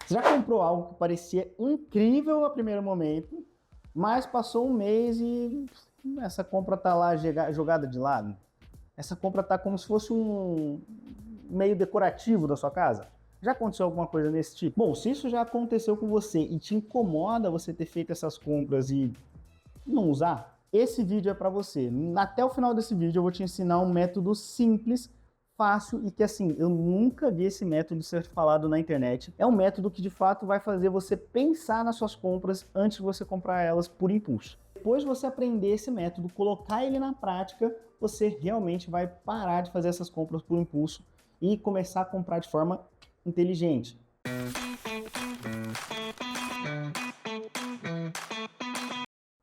Você já comprou algo que parecia incrível a primeiro momento, mas passou um mês e essa compra tá lá jogada de lado? Essa compra tá como se fosse um meio decorativo da sua casa? Já aconteceu alguma coisa nesse tipo? Bom, se isso já aconteceu com você e te incomoda você ter feito essas compras e não usar, esse vídeo é para você. Até o final desse vídeo eu vou te ensinar um método simples, fácil e que assim, eu nunca vi esse método ser falado na internet. É um método que de fato vai fazer você pensar nas suas compras antes de você comprar elas por impulso. Depois de você aprender esse método, colocar ele na prática, você realmente vai parar de fazer essas compras por impulso e começar a comprar de forma inteligente.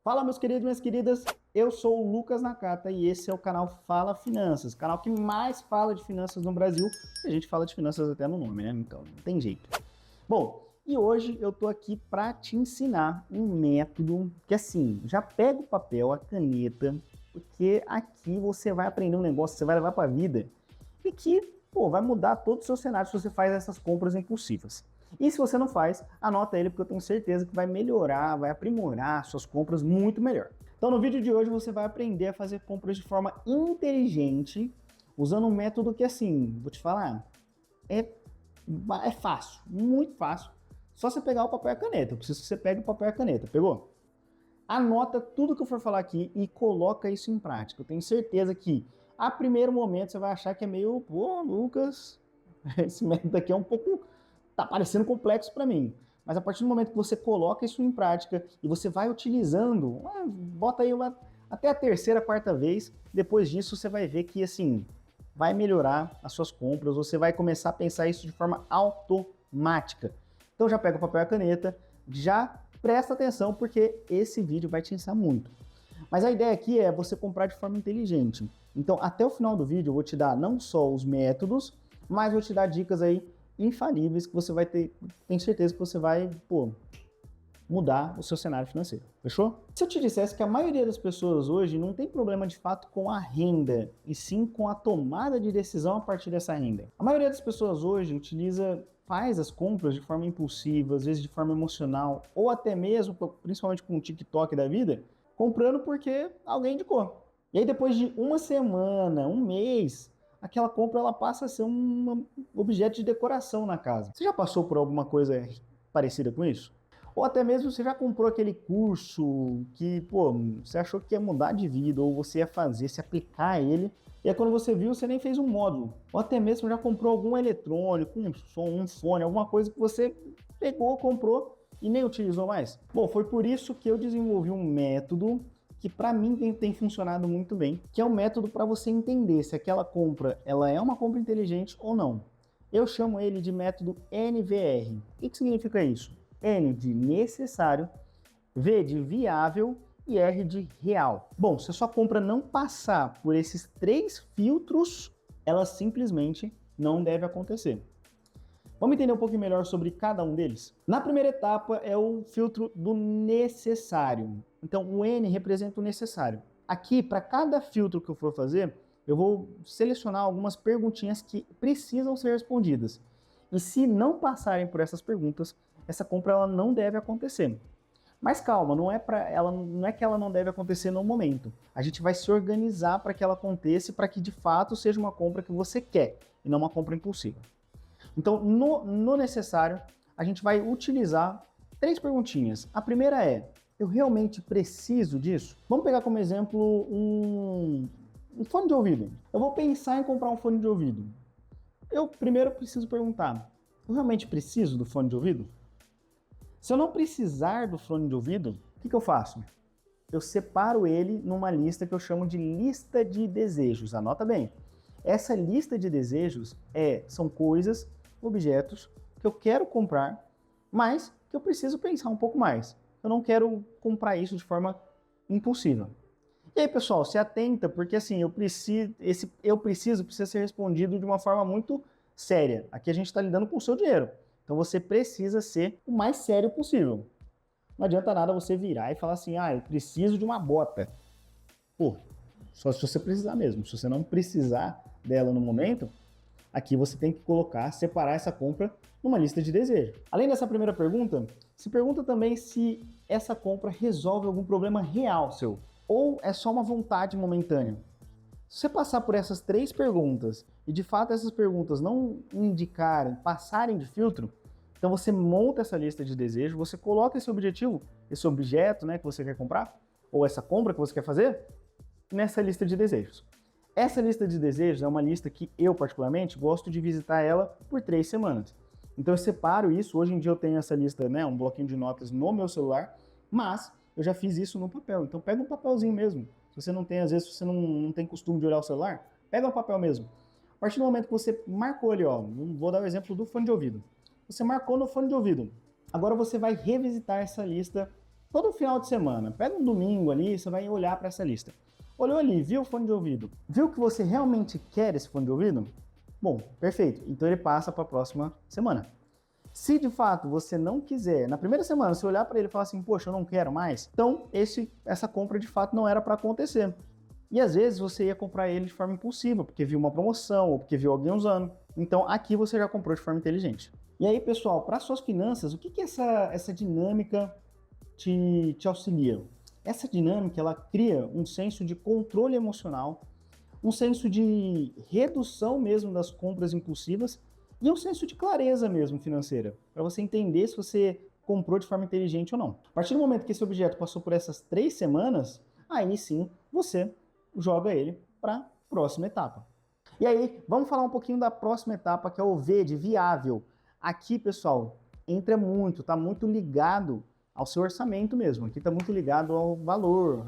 Fala, meus queridos e minhas queridas, eu sou o Lucas Nakata e esse é o canal Fala Finanças, canal que mais fala de finanças no Brasil. A gente fala de finanças até no nome, né? Então não tem jeito. Bom, e hoje eu tô aqui para te ensinar um método que assim, já pega o papel, a caneta, porque aqui você vai aprender um negócio que você vai levar para a vida e que, pô, vai mudar todo o seu cenário se você faz essas compras impulsivas. E se você não faz, anota ele porque eu tenho certeza que vai melhorar, vai aprimorar suas compras muito melhor. Então no vídeo de hoje você vai aprender a fazer compras de forma inteligente, usando um método que assim, vou te falar, é fácil, muito fácil. Só você pegar o papel e a caneta. Eu preciso que você pegue o papel e a caneta. Pegou? Anota tudo que eu for falar aqui e coloca isso em prática. Eu tenho certeza que a primeiro momento você vai achar que é meio, pô, Lucas, esse método aqui é um pouco, tá parecendo complexo para mim. Mas a partir do momento que você coloca isso em prática e você vai utilizando, bota aí até a terceira, quarta vez, depois disso você vai ver que assim, vai melhorar as suas compras, você vai começar a pensar isso de forma automática. Então já pega o papel e a caneta, já presta atenção porque esse vídeo vai te ensinar muito. Mas a ideia aqui é você comprar de forma inteligente. Então até o final do vídeo eu vou te dar não só os métodos, mas vou te dar dicas aí infalíveis que você vai ter, tenho certeza que você vai, pô, mudar o seu cenário financeiro, fechou? Se eu te dissesse que a maioria das pessoas hoje não tem problema de fato com a renda, e sim com a tomada de decisão a partir dessa renda. A maioria das pessoas hoje faz as compras de forma impulsiva, às vezes de forma emocional, ou até mesmo, principalmente com o TikTok da vida, comprando porque alguém indicou. E aí depois de uma semana, um mês, aquela compra ela passa a ser um objeto de decoração na casa. Você já passou por alguma coisa parecida com isso? Ou até mesmo você já comprou aquele curso que, pô, você achou que ia mudar de vida, ou você ia fazer, se aplicar ele, e aí quando você viu, você nem fez um módulo. Ou até mesmo já comprou algum eletrônico, um som, um fone, alguma coisa que você pegou, comprou e nem utilizou mais. Bom, foi por isso que eu desenvolvi um método que para mim tem funcionado muito bem, que é um método para você entender se aquela compra ela é uma compra inteligente ou não. Eu chamo ele de método NVR. O que significa isso? N de necessário, V de viável e R de real. Bom, se a sua compra não passar por esses três filtros, ela simplesmente não deve acontecer. Vamos entender um pouquinho melhor sobre cada um deles? Na primeira etapa é o filtro do necessário. Então o N representa o necessário. Aqui, para cada filtro que eu for fazer, eu vou selecionar algumas perguntinhas que precisam ser respondidas. E se não passarem por essas perguntas, essa compra ela não deve acontecer. Mas calma, não é que ela não deve acontecer no momento. A gente vai se organizar para que ela aconteça, para que de fato seja uma compra que você quer e não uma compra impulsiva. Então, no necessário, a gente vai utilizar três perguntinhas. A primeira é: eu realmente preciso disso? Vamos pegar como exemplo um fone de ouvido. Eu vou pensar em comprar um fone de ouvido. Eu primeiro preciso perguntar: eu realmente preciso do fone de ouvido? Se eu não precisar do fone de ouvido, o que eu faço? Eu separo ele numa lista que eu chamo de lista de desejos. Anota bem. Essa lista de desejos são coisas, objetos que eu quero comprar, mas que eu preciso pensar um pouco mais. Eu não quero comprar isso de forma impulsiva. E aí, pessoal, se atenta, porque assim, precisa ser respondido de uma forma muito séria. Aqui a gente está lidando com o seu dinheiro. Então você precisa ser o mais sério possível. Não adianta nada você virar e falar assim: eu preciso de uma bota. Pô, só se você precisar mesmo. Se você não precisar dela no momento, Aqui você tem que colocar, separar essa compra numa lista de desejo. Além dessa primeira pergunta, se pergunta também se essa compra resolve algum problema real seu, ou é só uma vontade momentânea. Se você passar por essas 3 perguntas e de fato essas perguntas não indicarem, passarem de filtro, então você monta essa lista de desejo, você coloca esse objetivo, esse objeto, né, que você quer comprar, ou essa compra que você quer fazer, nessa lista de desejos. Essa lista de desejos é uma lista que eu, particularmente, gosto de visitar ela por 3 semanas. Então eu separo isso, hoje em dia eu tenho essa lista, né, um bloquinho de notas no meu celular, mas eu já fiz isso no papel. Então pega um papelzinho mesmo. Se você não tem, às vezes, se você não tem costume de olhar o celular, pega um papel mesmo. A partir do momento que você marcou ali, ó, vou dar o exemplo do fone de ouvido. Você marcou no fone de ouvido. Agora você vai revisitar essa lista todo final de semana. Pega um domingo ali, você vai olhar para essa lista. Olhou ali, viu o fone de ouvido? Viu que você realmente quer esse fone de ouvido? Bom, perfeito. Então ele passa para a próxima semana. Se de fato você não quiser, na primeira semana, você olhar para ele e falar assim, poxa, eu não quero mais, então essa compra de fato não era para acontecer. E às vezes você ia comprar ele de forma impulsiva, porque viu uma promoção ou porque viu alguém usando. Então aqui você já comprou de forma inteligente. E aí, pessoal, para suas finanças, o que essa dinâmica te auxilia? Essa dinâmica, ela cria um senso de controle emocional, um senso de redução mesmo das compras impulsivas e um senso de clareza mesmo financeira, para você entender se você comprou de forma inteligente ou não. A partir do momento que esse objeto passou por essas 3 semanas, aí sim você joga ele para a próxima etapa. E aí, vamos falar um pouquinho da próxima etapa, que é o V de viável. Aqui, pessoal, entra muito, está muito ligado ao seu orçamento mesmo. Aqui está muito ligado ao valor,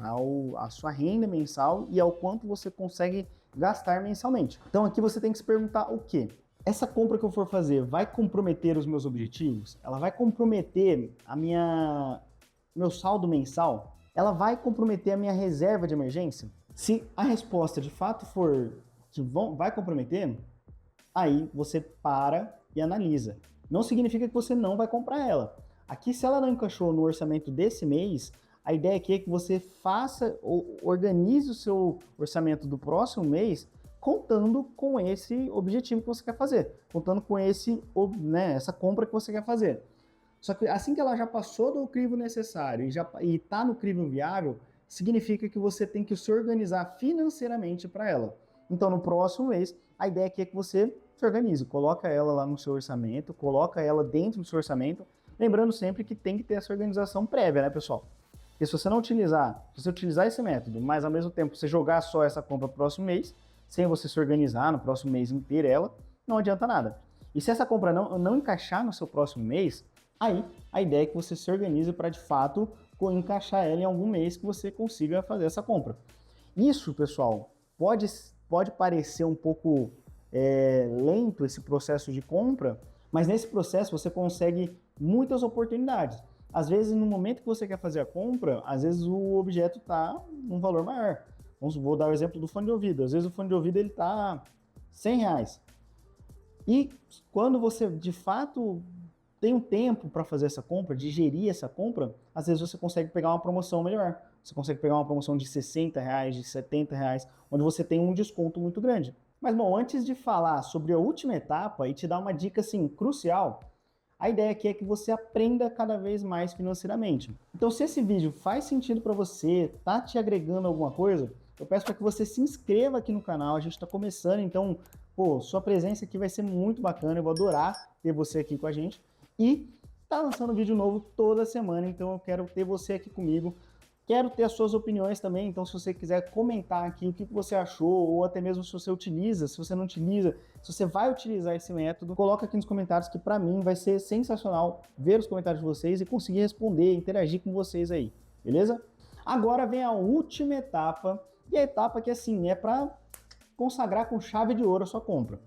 à sua renda mensal e ao quanto você consegue gastar mensalmente. Então aqui você tem que se perguntar o quê? Essa compra que eu for fazer vai comprometer os meus objetivos? Ela vai comprometer meu saldo mensal? Ela vai comprometer a minha reserva de emergência? Se a resposta de fato for que vai comprometer, aí você para e analisa. Não significa que você não vai comprar ela. Aqui, se ela não encaixou no orçamento desse mês, a ideia aqui é que você faça ou organize o seu orçamento do próximo mês contando com esse objetivo que você quer fazer, contando com essa compra que você quer fazer. Só que assim que ela já passou do crivo necessário e está no crivo viável, significa que você tem que se organizar financeiramente para ela. Então, no próximo mês, a ideia aqui é que você se organize, coloca ela lá no seu orçamento, coloca ela dentro do seu orçamento, lembrando sempre que tem que ter essa organização prévia, né, pessoal? Porque se você não utilizar, se você utilizar esse método, mas ao mesmo tempo você jogar só essa compra no próximo mês, sem você se organizar no próximo mês inteiro ela, não adianta nada. E se essa compra não encaixar no seu próximo mês, aí a ideia é que você se organize para de fato encaixar ela em algum mês que você consiga fazer essa compra. Isso, pessoal, pode parecer um pouco lento esse processo de compra, mas nesse processo você consegue muitas oportunidades. Às vezes, no momento que você quer fazer a compra, às vezes o objeto está num valor maior. Vou dar o exemplo do fone de ouvido. Às vezes o fone de ouvido está R$100. E quando você, de fato, tem um tempo para fazer essa compra, digerir essa compra, às vezes você consegue pegar uma promoção melhor. Você consegue pegar uma promoção de R$60, de R$70, onde você tem um desconto muito grande. Mas, bom, antes de falar sobre a última etapa e te dar uma dica, assim, crucial, a ideia aqui é que você aprenda cada vez mais financeiramente. Então, se esse vídeo faz sentido para você, tá te agregando alguma coisa, eu peço para que você se inscreva aqui no canal. A gente está começando, então, sua presença aqui vai ser muito bacana. Eu vou adorar ter você aqui com a gente. E tá lançando vídeo novo toda semana, então eu quero ter você aqui comigo. Quero ter as suas opiniões também, então se você quiser comentar aqui o que você achou, ou até mesmo se você utiliza, se você não utiliza, se você vai utilizar esse método, coloca aqui nos comentários que para mim vai ser sensacional ver os comentários de vocês e conseguir responder, interagir com vocês aí, beleza? Agora vem a última etapa, e a etapa que assim, é para consagrar com chave de ouro a sua compra.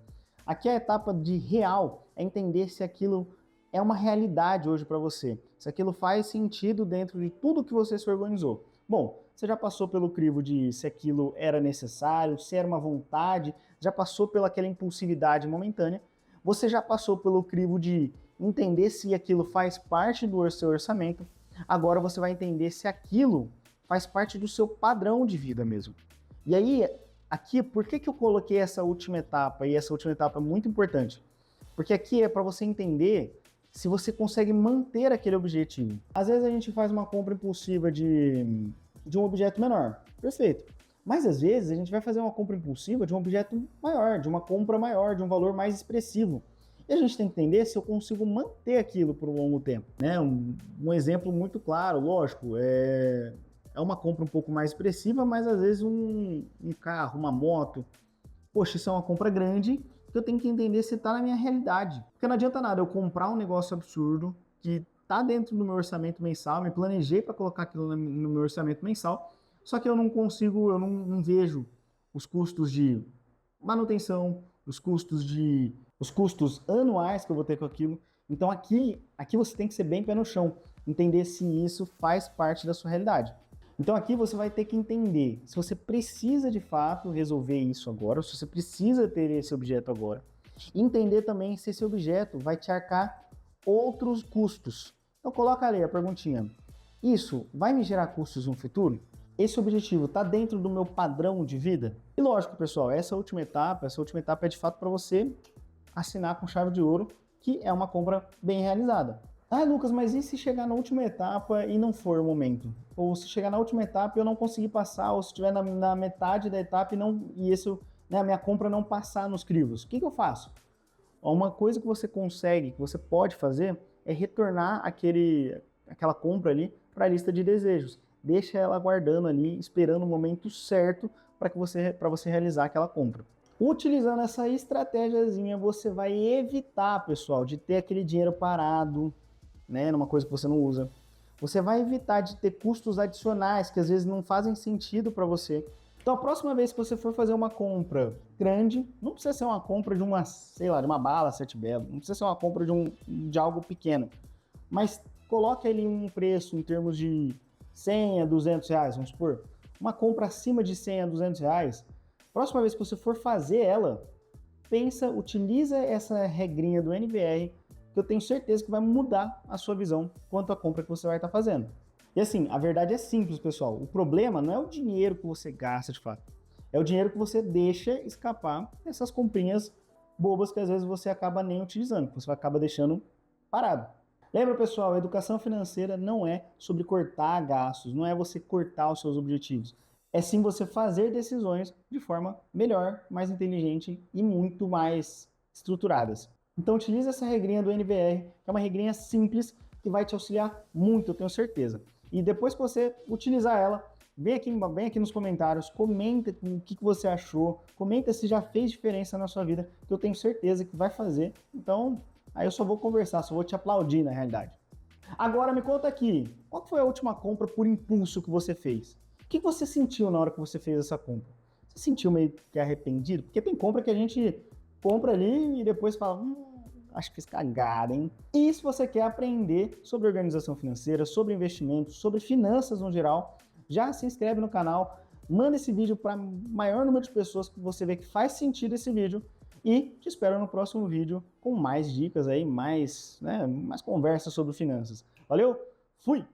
Aqui a etapa de real é entender se aquilo é uma realidade hoje para você, se aquilo faz sentido dentro de tudo que você se organizou. Bom, você já passou pelo crivo de se aquilo era necessário, se era uma vontade, já passou pelaquela impulsividade momentânea, você já passou pelo crivo de entender se aquilo faz parte do seu orçamento, agora você vai entender se aquilo faz parte do seu padrão de vida mesmo. E aí, Aqui, por que eu coloquei essa última etapa? E essa última etapa é muito importante. Porque aqui é para você entender se você consegue manter aquele objetivo. Às vezes a gente faz uma compra impulsiva de um objeto menor. Perfeito. Mas às vezes a gente vai fazer uma compra impulsiva de um objeto maior, de uma compra maior, de um valor mais expressivo. E a gente tem que entender se eu consigo manter aquilo por um longo tempo. Né? Um exemplo muito claro, lógico, é uma compra um pouco mais expressiva, mas às vezes um carro, uma moto, poxa, isso é uma compra grande que eu tenho que entender se está na minha realidade. Porque não adianta nada eu comprar um negócio absurdo que está dentro do meu orçamento mensal, me planejei para colocar aquilo no meu orçamento mensal, só que eu não consigo, eu não vejo os custos de manutenção, os custos anuais que eu vou ter com aquilo. Então aqui você tem que ser bem pé no chão, entender se isso faz parte da sua realidade. Então aqui você vai ter que entender se você precisa de fato resolver isso agora, ou se você precisa ter esse objeto agora. E entender também se esse objeto vai te arcar outros custos. Então coloca ali a perguntinha. Isso vai me gerar custos no futuro? Esse objetivo está dentro do meu padrão de vida? E lógico, pessoal, essa última etapa é de fato para você assinar com chave de ouro, que é uma compra bem realizada. Ah, Lucas, mas e se chegar na última etapa e não for o momento? Ou se chegar na última etapa e eu não conseguir passar, ou se estiver na metade da etapa a minha compra não passar nos crivos? O que eu faço? Uma coisa que você consegue, que você pode fazer, é retornar aquela compra ali para a lista de desejos. Deixa ela guardando ali, esperando o momento certo para você realizar aquela compra. Utilizando essa estratégiazinha, você vai evitar, pessoal, de ter aquele dinheiro parado, né, numa coisa que você não usa. Você vai evitar de ter custos adicionais que às vezes não fazem sentido para você. Então, a próxima vez que você for fazer uma compra grande, não precisa ser uma compra de de uma bala Sete Belo, não precisa ser uma compra de algo pequeno, mas coloque ali um preço em termos de 100 a 200 reais, vamos supor. Uma compra acima de 100 a 200 reais, próxima vez que você for fazer ela, utiliza essa regrinha do NVR, que eu tenho certeza que vai mudar a sua visão quanto à compra que você vai estar fazendo. E assim, a verdade é simples, pessoal. O problema não é o dinheiro que você gasta de fato. É o dinheiro que você deixa escapar nessas comprinhas bobas que às vezes você acaba nem utilizando, que você acaba deixando parado. Lembra, pessoal, a educação financeira não é sobre cortar gastos, não é você cortar os seus objetivos. É sim você fazer decisões de forma melhor, mais inteligente e muito mais estruturadas. Então utilize essa regrinha do NVR, que é uma regrinha simples que vai te auxiliar muito, eu tenho certeza. E depois que você utilizar ela, vem aqui nos comentários, comenta o que você achou, comenta se já fez diferença na sua vida, que eu tenho certeza que vai fazer. Então, aí eu só vou conversar, só vou te aplaudir na realidade. Agora me conta aqui, qual foi a última compra por impulso que você fez? O que você sentiu na hora que você fez essa compra? Você sentiu meio que arrependido? Porque tem compra que a gente compra ali e depois fala, acho que fiz cagada, hein? E se você quer aprender sobre organização financeira, sobre investimentos, sobre finanças no geral, já se inscreve no canal, manda esse vídeo para o maior número de pessoas que você vê que faz sentido esse vídeo e te espero no próximo vídeo com mais dicas aí, mais conversas sobre finanças. Valeu? Fui!